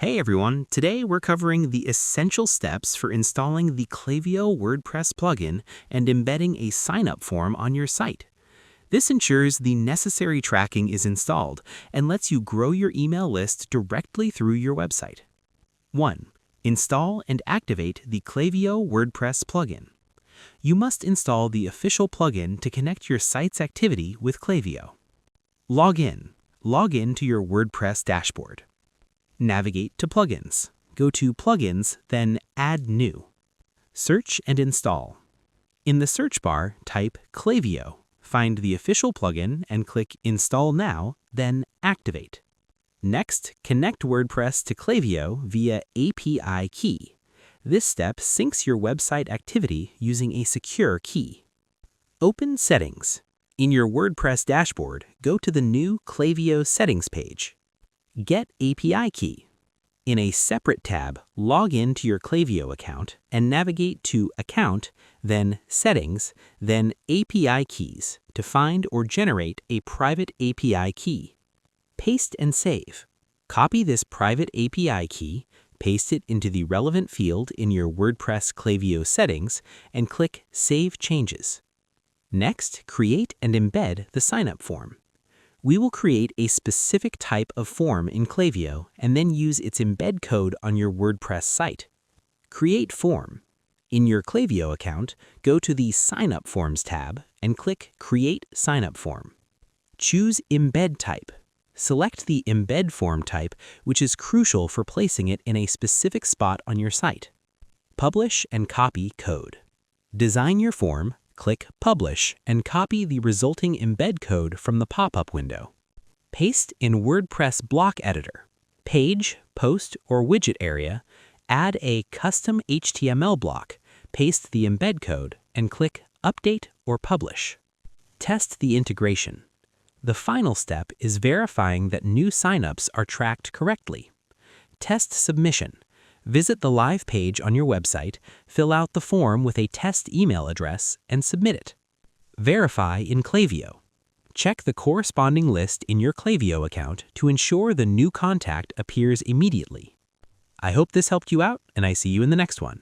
Hey everyone, today we're covering the essential steps for installing the Klaviyo WordPress plugin and embedding a sign-up form on your site. This ensures the necessary tracking is installed and lets you grow your email list directly through your website. 1. Install and activate the Klaviyo WordPress plugin. You must install the official plugin to connect your site's activity with Klaviyo. Log in. Log in to your WordPress dashboard. Navigate to Plugins. Go to Plugins, then Add New. Search and install. In the search bar, type Klaviyo. Find the official plugin and click Install Now, then Activate. Next, connect WordPress to Klaviyo via API key. This step syncs your website activity using a secure key. Open Settings. In your WordPress dashboard, go to the new Klaviyo Settings page. Get API key. In a separate tab, log in to your Klaviyo account and navigate to Account, then Settings, then API keys to find or generate a private API key. Paste and save. Copy this private API key, paste it into the relevant field in your WordPress Klaviyo settings, and click Save Changes. Next, create and embed the sign-up form. We will create a specific type of form in Klaviyo and then use its embed code on your WordPress site. Create Form. In your Klaviyo account, go to the Sign Up Forms tab and click Create Sign-up Form. Choose Embed Type. Select the embed form type, which is crucial for placing it in a specific spot on your site. Publish and copy code. Design your form, click Publish, and copy the resulting embed code from the pop-up window. Paste in WordPress block editor. Page, post, or widget area, add a custom HTML block, paste the embed code, and click Update or Publish. Test the integration. The final step is verifying that new signups are tracked correctly. Test submission. Visit the live page on your website, fill out the form with a test email address, and submit it. Verify in Klaviyo. Check the corresponding list in your Klaviyo account to ensure the new contact appears immediately. I hope this helped you out, and I see you in the next one.